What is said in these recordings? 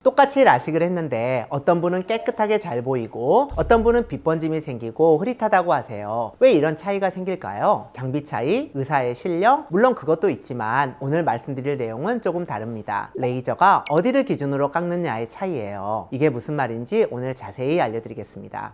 똑같이 라식을 했는데 어떤 분은 깨끗하게 잘 보이고 어떤 분은 빗번짐이 생기고 흐릿하다고 하세요. 왜 이런 차이가 생길까요? 장비 차이, 의사의 실력, 물론 그것도 있지만 오늘 말씀드릴 내용은 조금 다릅니다. 레이저가 어디를 기준으로 깎느냐의 차이예요. 이게 무슨 말인지 오늘 자세히 알려드리겠습니다.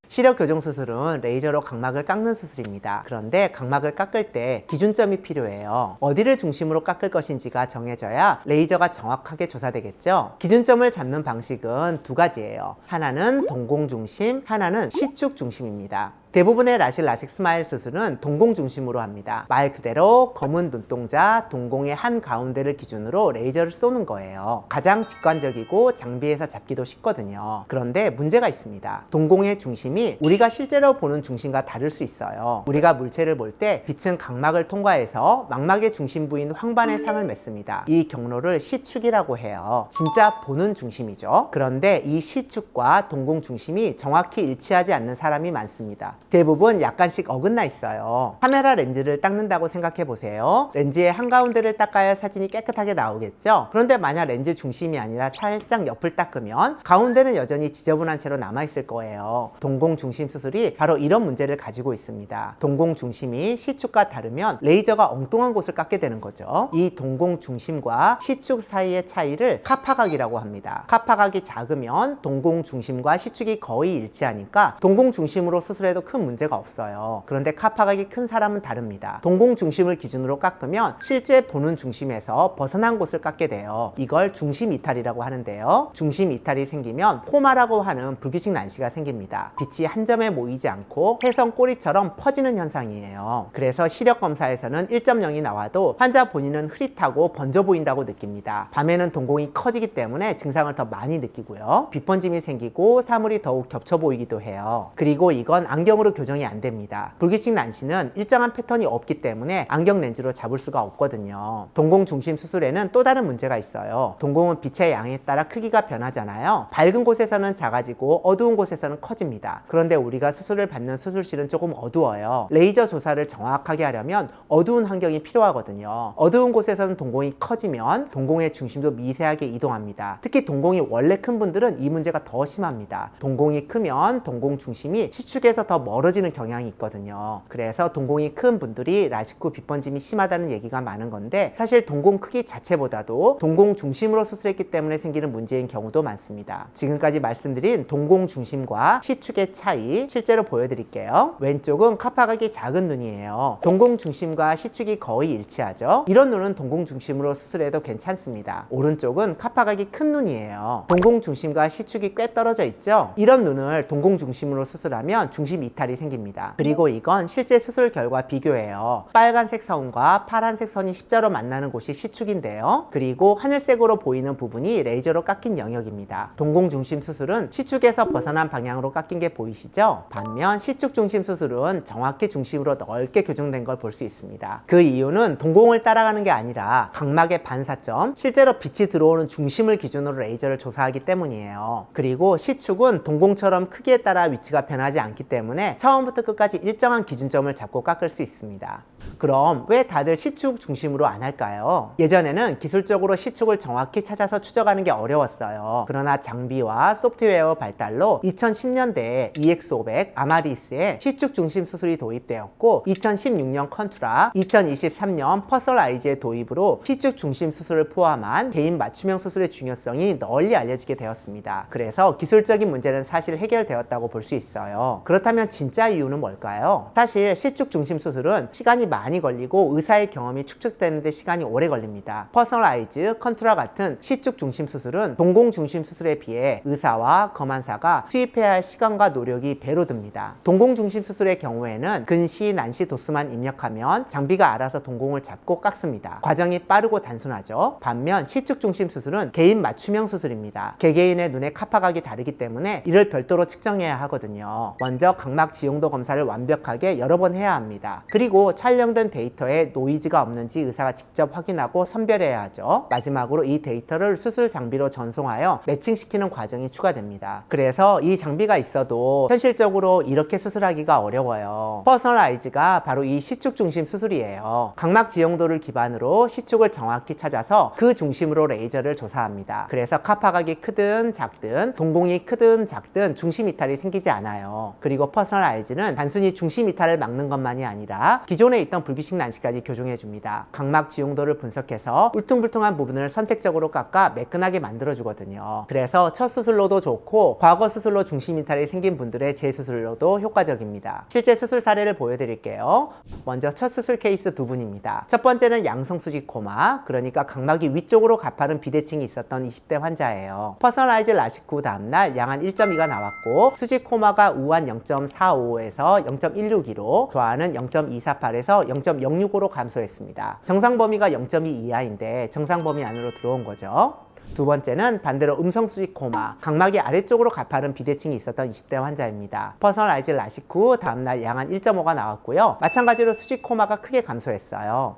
시력 교정 수술은 레이저로 각막을 깎는 수술입니다. 그런데 각막을 깎을 때 기준점이 필요해요. 어디를 중심으로 깎을 것인지가 정해져야 레이저가 정확하게 조사되겠죠. 기준점을 잡는 방식은 두 가지예요. 하나는 동공 중심, 하나는 시축 중심입니다. 대부분의 라식 스마일 수술은 동공 중심으로 합니다. 말 그대로 검은 눈동자, 동공의 한 가운데를 기준으로 레이저를 쏘는 거예요. 가장 직관적이고 장비에서 잡기도 쉽거든요. 그런데 문제가 있습니다. 동공의 중심이 우리가 실제로 보는 중심과 다를 수 있어요. 우리가 물체를 볼 때 빛은 각막을 통과해서 망막의 중심 부인 황반에 상을 맺습니다. 이 경로를 시축이라고 해요. 진짜 보는 중심이죠. 그런데 이 시축과 동공 중심이 정확히 일치하지 않는 사람이 많습니다. 대부분 약간씩 어긋나 있어요. 카메라 렌즈를 닦는다고 생각해 보세요. 렌즈의 한가운데를 닦아야 사진이 깨끗하게 나오겠죠. 그런데 만약 렌즈 중심이 아니라 살짝 옆을 닦으면 가운데는 여전히 지저분한 채로 남아 있을 거예요. 동공 중심 수술이 바로 이런 문제를 가지고 있습니다. 동공 중심이 시축과 다르면 레이저가 엉뚱한 곳을 깎게 되는 거죠. 이 동공 중심과 시축 사이의 차이를 카파각이라고 합니다. 카파각이 작으면 동공 중심과 시축이 거의 일치하니까 동공 중심으로 수술해도 큰 문제가 없어요. 그런데 카파각이 큰 사람은 다릅니다. 동공 중심을 기준으로 깎으면 실제 보는 중심에서 벗어난 곳을 깎게 돼요. 이걸 중심 이탈이라고 하는데요. 중심 이탈이 생기면 포마라고 하는 불규칙 난시가 생깁니다. 빛이 한 점에 모이지 않고 혜성 꼬리처럼 퍼지는 현상이에요. 그래서 시력 검사에서는 1.0이 나와도 환자 본인은 흐릿하고 번져 보인다고 느낍니다. 밤에는 동공이 커지기 때문에 증상을 더 많이 느끼고요. 빗번짐이 생기고 사물이 더욱 겹쳐 보이기도 해요. 그리고 이건 안경으로 교정이 안 됩니다. 불규칙 난시는 일정한 패턴이 없기 때문에 안경 렌즈로 잡을 수가 없거든요. 동공 중심 수술에는 또 다른 문제가 있어요. 동공은 빛의 양에 따라 크기가 변하잖아요. 밝은 곳에서는 작아지고 어두운 곳에서는 커집니다. 그런데 우리가 수술을 받는 수술실은 조금 어두워요. 레이저 조사를 정확하게 하려면 어두운 환경이 필요하거든요. 어두운 곳에서는 동공이 커지면 동공의 중심도 미세하게 이동합니다. 특히 동공이 원래 큰 분들은 이 문제가 더 심합니다. 동공이 크면 동공 중심이 시축에서 더 멀어지는 경향이 있거든요. 그래서 동공이 큰 분들이 라식 후 빗번짐이 심하다는 얘기가 많은 건데 사실 동공 크기 자체보다도 동공 중심으로 수술했기 때문에 생기는 문제인 경우도 많습니다. 지금까지 말씀드린 동공 중심과 시축의 차이 실제로 보여드릴게요. 왼쪽은 카파각이 작은 눈이에요. 동공 중심과 시축이 거의 일치하죠. 이런 눈은 동공 중심으로 수술해도 괜찮습니다. 오른쪽은 카파각이 큰 눈이에요. 동공 중심과 시축이 꽤 떨어져 있죠. 이런 눈을 동공 중심으로 수술하면 중심 이탈이 생깁니다. 그리고 이건 실제 수술 결과 비교예요. 빨간색 선과 파란색 선이 십자로 만나는 곳이 시축인데요. 그리고 하늘색으로 보이는 부분이 레이저로 깎인 영역입니다. 동공 중심 수술은 시축에서 벗어난 방향으로 깎인 게 보이시죠? 반면 시축 중심 수술은 정확히 중심으로 넓게 교정된 걸 볼 수 있습니다. 그 이유는 동공을 따라가는 게 아니라 각막의 반사점, 실제로 빛이 들어오는 중심을 기준으로 레이저를 조사하기 때문이에요. 그리고 시축은 동공처럼 크기에 따라 위치가 변하지 않기 때문에 처음부터 끝까지 일정한 기준점을 잡고 깎을 수 있습니다. 그럼 왜 다들 시축 중심으로 안 할까요? 예전에는 기술적으로 시축을 정확히 찾아서 추적하는 게 어려웠어요. 그러나 장비와 소프트웨어 발달로 2010년대에 EX500 아마디스에 시축 중심 수술이 도입되었고 2016년 컨투라, 2023년 퍼설아이즈의 도입으로 시축 중심 수술을 포함한 개인 맞춤형 수술의 중요성이 널리 알려지게 되었습니다. 그래서 기술적인 문제는 사실 해결되었다고 볼 수 있어요. 그렇다면 진짜 이유는 뭘까요? 사실 시축 중심 수술은 시간이 많이 걸리고 의사의 경험이 축적되는데 시간이 오래 걸립니다. 퍼서널라이즈, 컨투라 같은 시축 중심 수술은 동공 중심 수술에 비해 의사와 검안사가 투입해야 할 시간과 노력이 배로 듭니다. 동공 중심 수술의 경우에는 근시, 난시 도수만 입력하면 장비가 알아서 동공을 잡고 깎습니다. 과정이 빠르고 단순하죠. 반면 시축 중심 수술은 개인 맞춤형 수술입니다. 개개인의 눈의 카파각이 다르기 때문에 이를 별도로 측정해야 하거든요. 먼저 각막 각막 지용도 검사를 완벽하게 여러 번 해야 합니다. 그리고 촬영된 데이터에 노이즈가 없는지 의사가 직접 확인하고 선별해야 하죠. 마지막으로 이 데이터를 수술 장비로 전송하여 매칭시키는 과정이 추가됩니다. 그래서 이 장비가 있어도 현실적으로 이렇게 수술하기가 어려워요. 퍼스널아이즈가 바로 이 C축 중심 수술이에요. 각막 지용도를 기반으로 C축을 정확히 찾아서 그 중심으로 레이저를 조사합니다. 그래서 카파각이 크든 작든 동공이 크든 작든 중심 이탈이 생기지 않아요. 그리고 퍼스널아이즈는 단순히 중심 이탈을 막는 것만이 아니라 기존에 있던 불규칙 난시까지 교정해 줍니다. 각막 지용도를 분석해서 울퉁불퉁한 부분을 선택적으로 깎아 매끈하게 만들어 주거든요. 그래서 첫 수술로도 좋고 과거 수술로 중심 이탈이 생긴 분들의 재수술로도 효과적입니다. 실제 수술 사례를 보여드릴게요. 먼저 첫 수술 케이스 두 분입니다. 첫 번째는 양성 수직 코마, 그러니까 각막이 위쪽으로 가파른 비대칭이 있었던 20대 환자예요. 퍼스널아이즈 라식 후 다음날 양한 1.2가 나왔고 수직 코마가 우한 0.45에서 0.162로 좌안은 0.248에서 0.065로 감소했습니다. 정상 범위가 0.2 이하인데 정상 범위 안으로 들어온 거죠. 두 번째는 반대로 음성 수직 코마, 각막이 아래쪽으로 가파른 비대칭이 있었던 20대 환자입니다. 퍼스널아이즈 라식 후 다음날 양한 1.5가 나왔고요. 마찬가지로 수직 코마가 크게 감소했어요.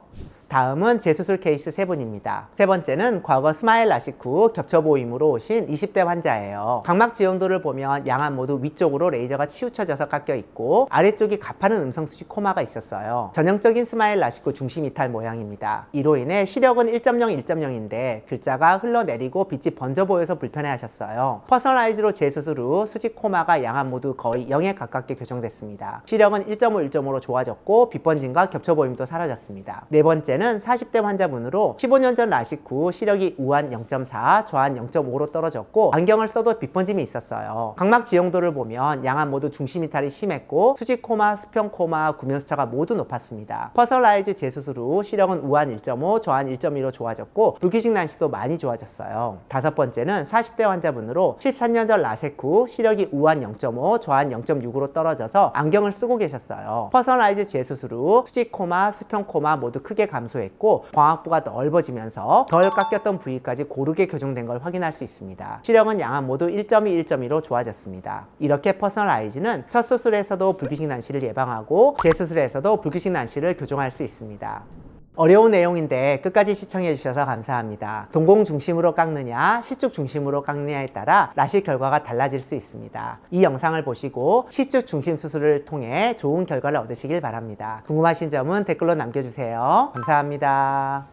다음은 재수술 케이스 세 분입니다. 세 번째는 과거 스마일 라식 후 겹쳐 보임으로 오신 20대 환자예요. 각막 지형도를 보면 양안 모두 위쪽으로 레이저가 치우쳐져서 깎여 있고 아래쪽이 가파른 음성 수직 코마가 있었어요. 전형적인 스마일 라식 후 중심 이탈 모양입니다. 이로 인해 시력은 1.0, 1.0인데 글자가 흘러내리고 빛이 번져 보여서 불편해 하셨어요. 퍼스널아이즈로 재수술 후 수직 코마가 양안 모두 거의 0에 가깝게 교정됐습니다. 시력은 1.5, 1.5로 좋아졌고 빛 번짐과 겹쳐 보임도 사라졌습니다. 네 번째는 40대 환자분으로 15년 전 라식 후 시력이 우한 0.4, 좌안 0.5로 떨어졌고 안경을 써도 빛번짐이 있었어요. 각막 지형도를 보면 양안 모두 중심 이탈이 심했고 수직 코마, 수평 코마, 구명수차가 모두 높았습니다. 퍼스널아이즈 재수술 후 시력은 우한 1.5, 좌안 1.2로 좋아졌고 불규칙 난시도 많이 좋아졌어요. 다섯 번째는 40대 환자분으로 13년 전 라섹 후 시력이 우한 0.5, 좌안 0.6으로 떨어져서 안경을 쓰고 계셨어요. 퍼스널아이즈 재수술 후 수직 코마, 수평 코마 모두 크게 감소했고 광학부가 넓어지면서 덜 깎였던 부위까지 고르게 교정된 걸 확인할 수 있습니다. 시력은 양안 모두 1.2, 1.2로 좋아졌습니다. 이렇게 퍼스널아이즈는 첫 수술에서도 불규칙 난시를 예방하고 재수술에서도 불규칙 난시를 교정할 수 있습니다. 어려운 내용인데 끝까지 시청해 주셔서 감사합니다. 동공 중심으로 깎느냐 C축 중심으로 깎느냐에 따라 라식 결과가 달라질 수 있습니다. 이 영상을 보시고 C축 중심 수술을 통해 좋은 결과를 얻으시길 바랍니다. 궁금하신 점은 댓글로 남겨주세요. 감사합니다.